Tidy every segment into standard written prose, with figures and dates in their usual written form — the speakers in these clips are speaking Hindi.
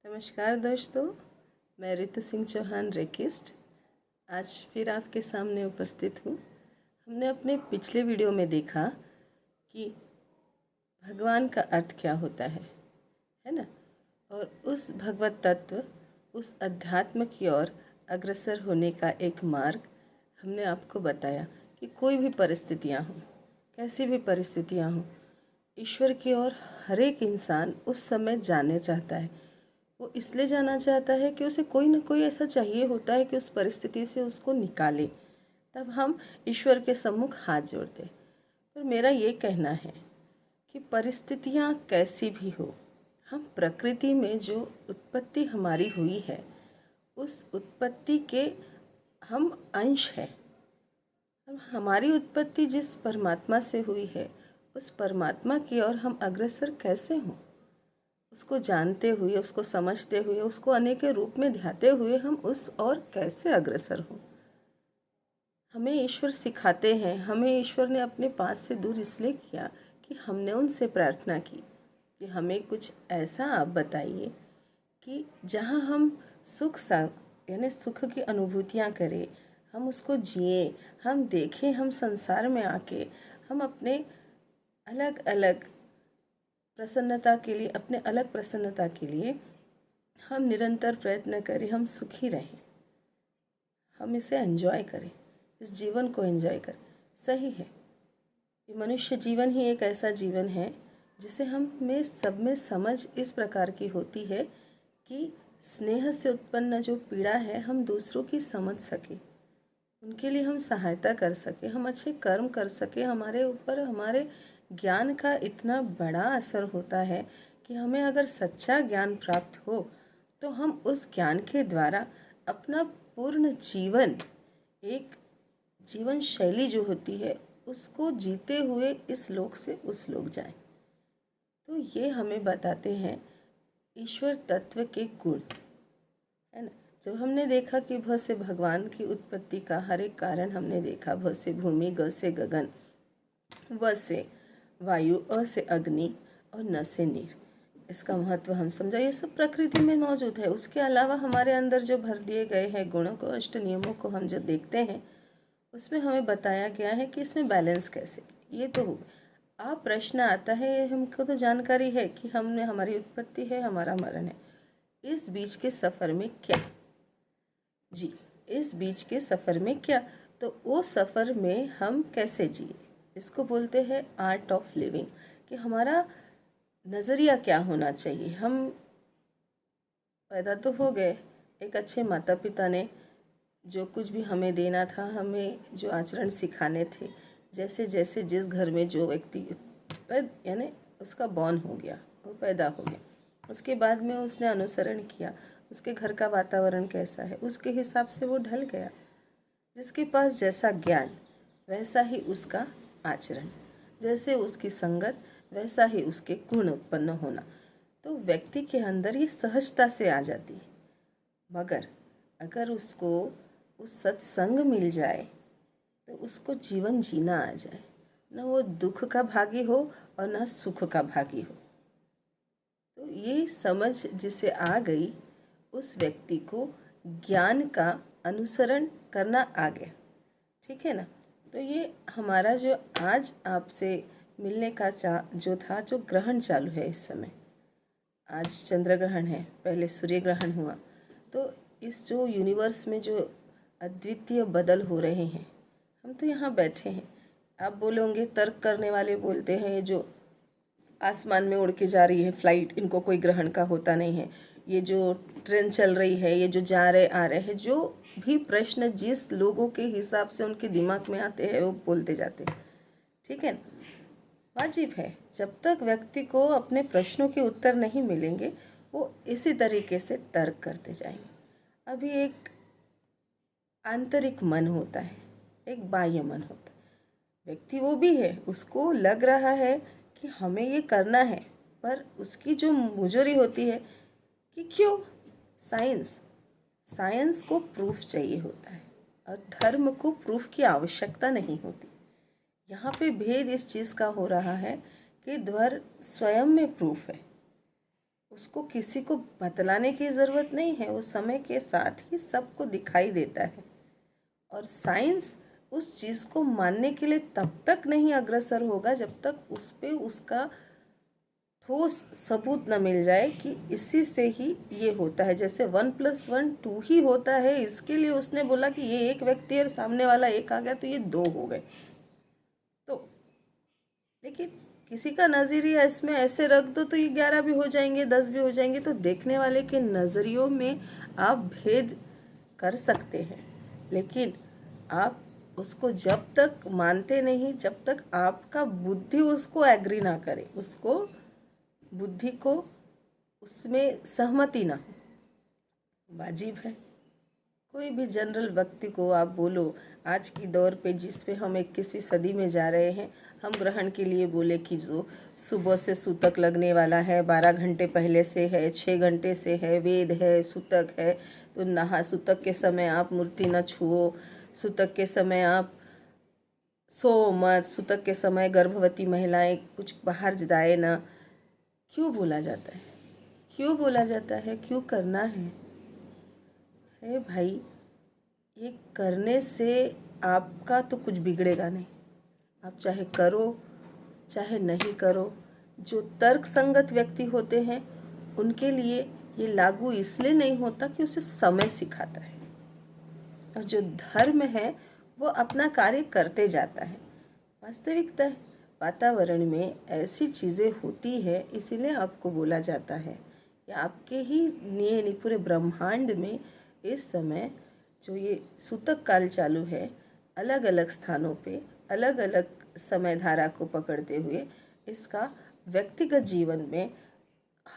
नमस्कार दोस्तों, मैं रितु सिंह चौहान रेकिस्ट आज फिर आपके सामने उपस्थित हूँ। हमने अपने पिछले वीडियो में देखा कि भगवान का अर्थ क्या होता है ना। और उस भगवत तत्व, उस अध्यात्म की ओर अग्रसर होने का एक मार्ग हमने आपको बताया कि कोई भी परिस्थितियाँ हों, कैसी भी परिस्थितियाँ हों, ईश्वर की ओर हर एक इंसान उस समय जाने चाहता है। वो इसलिए जाना चाहता है कि उसे कोई ना कोई ऐसा चाहिए होता है कि उस परिस्थिति से उसको निकाले, तब हम ईश्वर के सम्मुख हाथ जोड़ते हैं। पर मेरा ये कहना है कि परिस्थितियाँ कैसी भी हो, हम प्रकृति में जो उत्पत्ति हमारी हुई है उस उत्पत्ति के हम अंश हैं। हमारी उत्पत्ति जिस परमात्मा से हुई है उस परमात्मा की ओर हम अग्रसर कैसे हों, उसको जानते हुए, उसको समझते हुए, उसको अनेक रूप में ध्याते हुए हम उस ओर कैसे अग्रसर हों। हमें ईश्वर सिखाते हैं, हमें ईश्वर ने अपने पास से दूर इसलिए किया कि हमने उनसे प्रार्थना की कि हमें कुछ ऐसा आप बताइए कि जहाँ हम यानी सुख की अनुभूतियाँ करें, हम उसको जिए, हम देखें, हम संसार में आके हम अपने अलग अलग प्रसन्नता के लिए, अपने अलग प्रसन्नता के लिए हम निरंतर प्रयत्न करें, हम सुखी रहें, हम इसे एंजॉय करें, इस जीवन को एंजॉय करें। सही है, ये मनुष्य जीवन ही एक ऐसा जीवन है जिसे हमें सब में समझ इस प्रकार की होती है कि स्नेह से उत्पन्न जो पीड़ा है हम दूसरों की समझ सके, उनके लिए हम सहायता कर सके, हम अच्छे कर्म कर सके। हमारे ऊपर हमारे ज्ञान का इतना बड़ा असर होता है कि हमें अगर सच्चा ज्ञान प्राप्त हो तो हम उस ज्ञान के द्वारा अपना पूर्ण जीवन, एक जीवन शैली जो होती है उसको जीते हुए इस लोक से उस लोक जाएं। तो ये हमें बताते हैं ईश्वर तत्व के गुण, है ना। जब हमने देखा कि भ से भगवान की उत्पत्ति का हर एक कारण हमने देखा, भ से भूमि, ग से गगन, व से वायु, अ से अग्नि और न से नीर, इसका महत्व हम समझा। ये सब प्रकृति में मौजूद है। उसके अलावा हमारे अंदर जो भर दिए गए हैं गुणों को, अष्ट नियमों को हम जो देखते हैं उसमें हमें बताया गया है कि इसमें बैलेंस कैसे। ये तो हुआ। अब प्रश्न आता है, हमको तो जानकारी है कि हमने, हमारी उत्पत्ति है, हमारा मरण है, इस बीच के सफ़र में क्या जी, इस बीच के सफ़र में क्या, तो वो सफ़र में हम कैसे जिए, इसको बोलते हैं आर्ट ऑफ लिविंग। कि हमारा नज़रिया क्या होना चाहिए। हम पैदा तो हो गए, एक अच्छे माता पिता ने जो कुछ भी हमें देना था, हमें जो आचरण सिखाने थे, जैसे जैसे जिस घर में जो व्यक्ति यानी उसका बॉर्न हो गया, वो पैदा हो गया, उसके बाद में उसने अनुसरण किया, उसके घर का वातावरण कैसा है उसके हिसाब से वो ढल गया। जिसके पास जैसा ज्ञान वैसा ही उसका आचरण, जैसे उसकी संगत वैसा ही उसके गुण उत्पन्न होना। तो व्यक्ति के अंदर ये सहजता से आ जाती है। मगर अगर उसको उस सत्संग मिल जाए तो उसको जीवन जीना आ जाए, न वो दुख का भागी हो और न सुख का भागी हो। तो ये समझ जिसे आ गई उस व्यक्ति को ज्ञान का अनुसरण करना आ गया। ठीक है ना। तो ये हमारा जो आज आपसे मिलने का जो था, जो ग्रहण चालू है इस समय, आज चंद्र ग्रहण है, पहले सूर्य ग्रहण हुआ, तो इस जो यूनिवर्स में जो अद्वितीय बदल हो रहे हैं, हम तो यहाँ बैठे हैं। आप बोलोगे, तर्क करने वाले बोलते हैं जो आसमान में उड़ के जा रही है फ्लाइट, इनको कोई ग्रहण का होता नहीं है। ये जो ट्रेन चल रही है, ये जो जा रहे आ रहे हैं, जो भी प्रश्न जिस लोगों के हिसाब से उनके दिमाग में आते हैं वो बोलते जाते हैं। ठीक है, वाजिब है। जब तक व्यक्ति को अपने प्रश्नों के उत्तर नहीं मिलेंगे वो इसी तरीके से तर्क करते जाएंगे। अभी एक आंतरिक मन होता है, एक बाह्य मन होता है। व्यक्ति वो भी है, उसको लग रहा है कि हमें ये करना है, पर उसकी जो मुजोरी होती है कि क्यों, साइंस को प्रूफ चाहिए होता है और धर्म को प्रूफ की आवश्यकता नहीं होती। यहाँ पे भेद इस चीज़ का हो रहा है कि धर्म स्वयं में प्रूफ है, उसको किसी को बतलाने की ज़रूरत नहीं है, वो समय के साथ ही सबको दिखाई देता है। और साइंस उस चीज़ को मानने के लिए तब तक नहीं अग्रसर होगा जब तक उस पे उसका ठोस सबूत न मिल जाए कि इसी से ही ये होता है। जैसे 1+1 2 ही होता है, इसके लिए उसने बोला कि ये एक व्यक्ति और सामने वाला एक आ गया तो ये 2 हो गए। तो लेकिन किसी का नज़रिया इसमें ऐसे रख दो तो ये 11 भी हो जाएंगे, 10 भी हो जाएंगे। तो देखने वाले के नज़रियों में आप भेद कर सकते हैं, लेकिन आप उसको जब तक मानते नहीं, जब तक आपका बुद्धि उसको एग्री ना करे, उसको बुद्धि को उसमें सहमति ना हो, वाजिब है। कोई भी जनरल व्यक्ति को आप बोलो आज की दौर पे जिस पे हम 21वीं सदी में जा रहे हैं, हम ग्रहण के लिए बोले कि जो सुबह से सूतक लगने वाला है, 12 घंटे पहले से है, 6 घंटे से है, वेद है, सूतक है, तो नहा सूतक के समय आप मूर्ति न छुओ, सूतक के समय आप सो मत, सूतक के समय गर्भवती महिलाएं कुछ बाहर जाए ना। क्यों बोला जाता है? क्यों बोला जाता है? क्यों करना है भाई? ये करने से आपका तो कुछ बिगड़ेगा नहीं। आप चाहे करो चाहे नहीं करो। जो तर्क संगत व्यक्ति होते हैं उनके लिए ये लागू इसलिए नहीं होता कि उसे समय सिखाता है, और जो धर्म है वो अपना कार्य करते जाता है। वास्तविकता है, वातावरण में ऐसी चीज़ें होती है, इसीलिए आपको बोला जाता है कि आपके ही लिए पूरे ब्रह्मांड में इस समय जो ये सूतक काल चालू है, अलग अलग स्थानों पे अलग अलग समय धारा को पकड़ते हुए इसका व्यक्तिगत जीवन में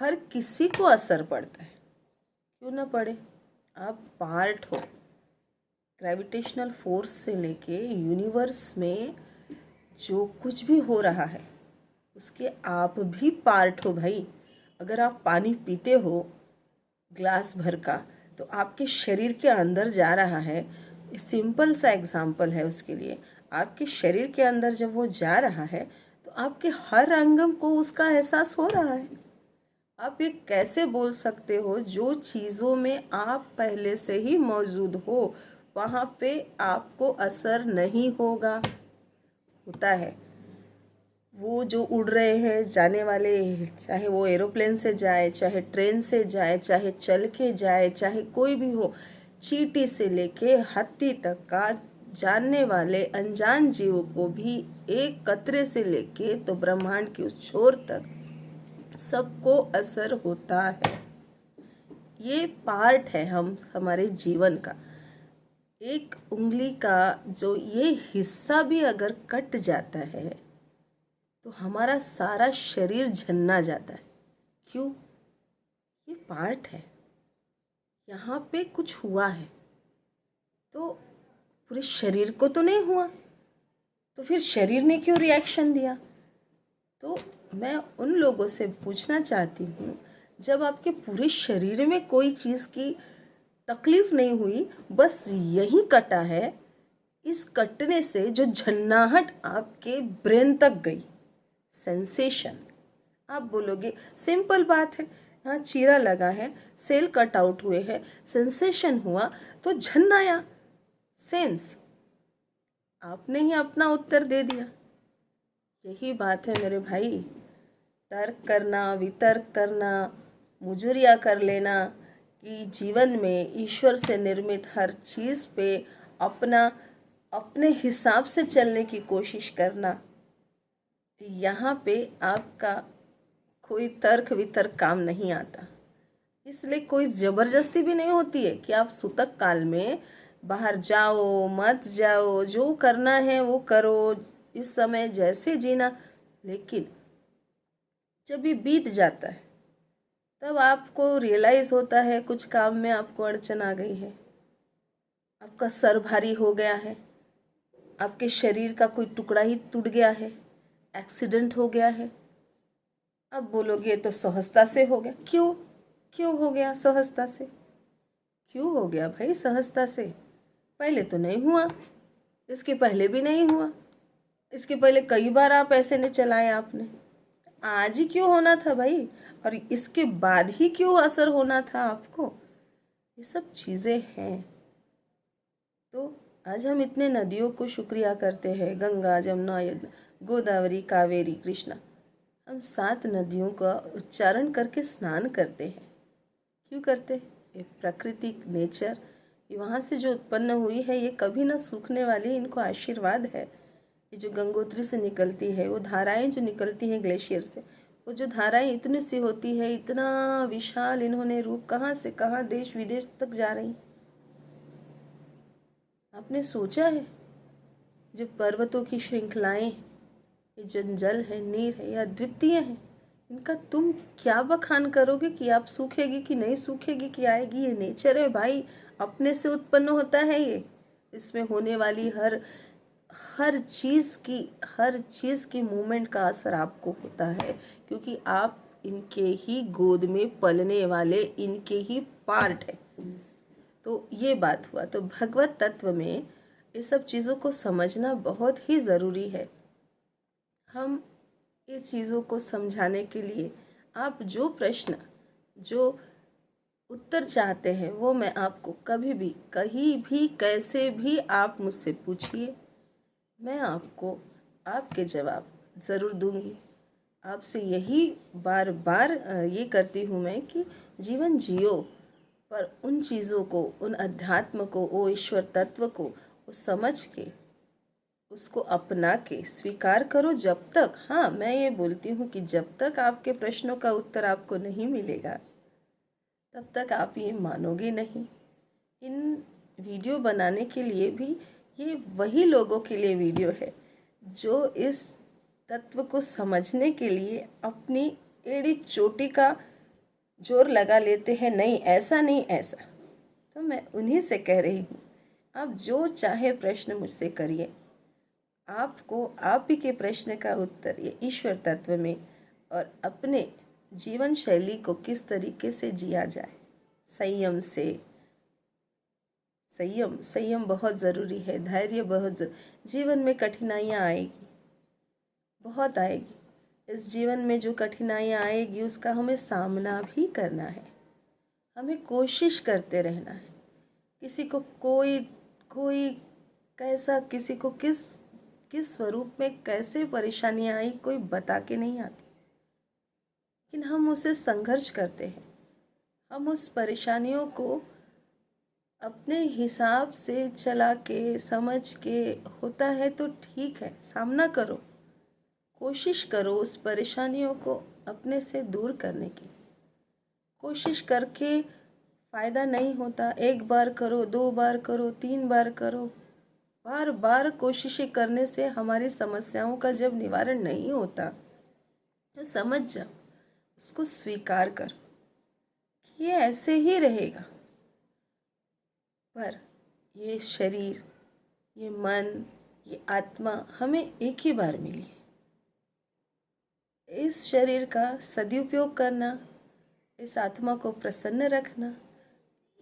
हर किसी को असर पड़ता है। क्यों ना पड़े? आप पार्ट हो। ग्रेविटेशनल फोर्स से लेके यूनिवर्स में जो कुछ भी हो रहा है उसके आप भी पार्ट हो भाई। अगर आप पानी पीते हो ग्लास भर का, तो आपके शरीर के अंदर जा रहा है। सिंपल सा एग्जाम्पल है उसके लिए। आपके शरीर के अंदर जब वो जा रहा है तो आपके हर अंगम को उसका एहसास हो रहा है। आप ये कैसे बोल सकते हो जो चीज़ों में आप पहले से ही मौजूद हो वहाँ पे आपको असर नहीं होगा? होता है। वो जो उड़ रहे हैं जाने वाले, चाहे वो एरोप्लेन से जाए, चाहे ट्रेन से जाए, चाहे चल के जाए, चाहे कोई भी हो, चींटी से लेके हाथी तक का जानने वाले अनजान जीव को भी एक कतरे से लेके तो ब्रह्मांड की उस छोर तक सबको असर होता है। ये पार्ट है हमारे जीवन का। एक उंगली का जो ये हिस्सा भी अगर कट जाता है तो हमारा सारा शरीर झन्ना जाता है। क्यों? ये पार्ट है। यहाँ पे कुछ हुआ है तो पूरे शरीर को तो नहीं हुआ, तो फिर शरीर ने क्यों रिएक्शन दिया? तो मैं उन लोगों से पूछना चाहती हूँ, जब आपके पूरे शरीर में कोई चीज़ की तकलीफ नहीं हुई, बस यही कटा है, इस कटने से जो झन्नाहट आपके ब्रेन तक गई, सेंसेशन, आप बोलोगे सिंपल बात है, यहाँ चीरा लगा है, सेल कट आउट हुए हैं, सेंसेशन हुआ तो झन्नाया, सेंस। आपने ही अपना उत्तर दे दिया। यही बात है मेरे भाई। तर्क करना, वितर्क करना, मुजुरिया कर लेना कि जीवन में ईश्वर से निर्मित हर चीज़ पे अपने हिसाब से चलने की कोशिश करना, यहाँ पे आपका कोई तर्क वितर्क काम नहीं आता। इसलिए कोई ज़बरदस्ती भी नहीं होती है कि आप सूतक काल में बाहर जाओ मत जाओ, जो करना है वो करो, इस समय जैसे जीना। लेकिन जब ये बीत जाता है तब आपको रियलाइज़ होता है कुछ काम में आपको अड़चन आ गई है, आपका सर भारी हो गया है, आपके शरीर का कोई टुकड़ा ही टूट गया है, एक्सीडेंट हो गया है। अब बोलोगे तो सहजता से हो गया। क्यों हो गया सहजता से? क्यों हो गया भाई सहजता से? पहले तो नहीं हुआ, इसके पहले भी नहीं हुआ, इसके पहले कई बार आप ऐसे ने चलाए आपने। आज ही क्यों होना था भाई, और इसके बाद ही क्यों असर होना था आपको? ये सब चीज़ें हैं। तो आज हम इतने नदियों को शुक्रिया करते हैं, गंगा, जमुना, गोदावरी, कावेरी, कृष्णा। हम 7 नदियों का उच्चारण करके स्नान करते हैं। क्यों करते हैं? ये प्रकृति, नेचर, ये वहाँ से जो उत्पन्न हुई है, ये कभी ना सूखने वाली, इनको आशीर्वाद है। ये जो गंगोत्री से निकलती है, वो धाराएं जो निकलती हैं ग्लेशियर से, वो जो धाराएं इतनी सी होती है, इतना विशाल इन्होंने रूप, कहाँ से कहाँ, देश विदेश तक जा रही। आपने सोचा है? जो पर्वतों की श्रृंखलाएं, ये जो जल है, नीर है, ये अद्वितीय है। इनका तुम क्या बखान करोगे कि आप सूखेगी कि नहीं सूखेगी कि आएगी? ये नेचर है भाई, अपने से उत्पन्न होता है ये। इसमें होने वाली हर चीज़ की मूवमेंट का असर आपको होता है, क्योंकि आप इनके ही गोद में पलने वाले, इनके ही पार्ट है। तो ये बात हुआ। तो भगवत तत्व में ये सब चीज़ों को समझना बहुत ही ज़रूरी है। हम ये चीज़ों को समझाने के लिए, आप जो प्रश्न, जो उत्तर चाहते हैं, वो मैं आपको कभी भी, कहीं भी, कैसे भी आप मुझसे पूछिए, मैं आपको आपके जवाब ज़रूर दूंगी। आपसे यही बार बार ये करती हूँ मैं कि जीवन जियो, पर उन चीज़ों को, उन अध्यात्म को, वो ईश्वर तत्व को वो समझ के, उसको अपना के स्वीकार करो। जब तक, हाँ मैं ये बोलती हूँ कि जब तक आपके प्रश्नों का उत्तर आपको नहीं मिलेगा, तब तक आप ये मानोगे नहीं। इन वीडियो बनाने के लिए भी, ये वही लोगों के लिए वीडियो है जो इस तत्व को समझने के लिए अपनी एड़ी चोटी का जोर लगा लेते हैं, नहीं ऐसा नहीं ऐसा। तो मैं उन्हीं से कह रही हूँ, आप जो चाहे प्रश्न मुझसे करिए। आपको आप ही के प्रश्न का उत्तर ये ईश्वर तत्व में, और अपने जीवन शैली को किस तरीके से जिया जाए, संयम से। संयम बहुत ज़रूरी है, धैर्य बहुत ज़रूरी। जीवन में कठिनाइयाँ आएगी, बहुत आएगी। इस जीवन में जो कठिनाइयाँ आएगी, उसका हमें सामना भी करना है, हमें कोशिश करते रहना है। किसी को कोई कैसा, किसी को किस स्वरूप में कैसे परेशानियाँ आई, कोई बता के नहीं आती, लेकिन हम उसे संघर्ष करते हैं। हम उस परेशानियों को अपने हिसाब से चला के, समझ के, होता है तो ठीक है, सामना करो, कोशिश करो उस परेशानियों को अपने से दूर करने की। कोशिश करके फ़ायदा नहीं होता, 1 बार करो, 2 बार करो, 3 बार करो, बार बार कोशिशें करने से हमारी समस्याओं का जब निवारण नहीं होता, तो समझ जाओ, उसको स्वीकार करो कि ये ऐसे ही रहेगा। पर ये शरीर, ये मन, ये आत्मा हमें एक ही बार मिली है। इस शरीर का सदुपयोग करना, इस आत्मा को प्रसन्न रखना,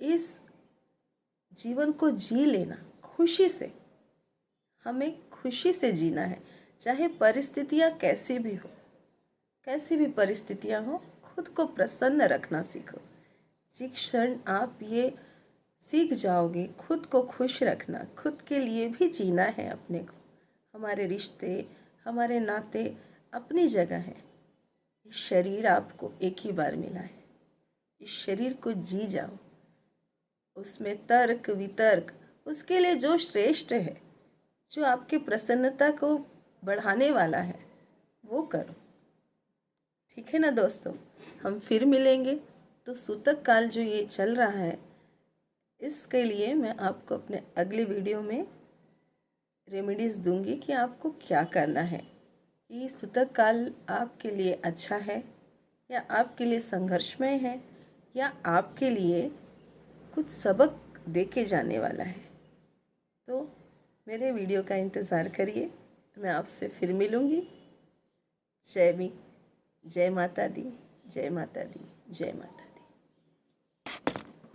इस जीवन को जी लेना खुशी से। हमें खुशी से जीना है, चाहे परिस्थितियाँ कैसी भी हो, कैसी भी परिस्थितियाँ हो, खुद को प्रसन्न रखना सीखो। जिस क्षण आप ये सीख जाओगे खुद को खुश रखना, खुद के लिए भी जीना है अपने को, हमारे रिश्ते, हमारे नाते अपनी जगह है। इस शरीर आपको एक ही बार मिला है, इस शरीर को जी जाओ, उसमें तर्क वितर्क, उसके लिए जो श्रेष्ठ है, जो आपकी प्रसन्नता को बढ़ाने वाला है, वो करो। ठीक है ना दोस्तों? हम फिर मिलेंगे। तो सूतक काल जो ये चल रहा है, इसके लिए मैं आपको अपने अगले वीडियो में रेमेडीज़ दूंगी कि आपको क्या करना है, कि सूतक काल आपके लिए अच्छा है या आपके लिए संघर्षमय है, या आपके लिए कुछ सबक देके जाने वाला है। तो मेरे वीडियो का इंतज़ार करिए, मैं आपसे फिर मिलूँगी। जय माता दी, जय माता दी, जय माता दी।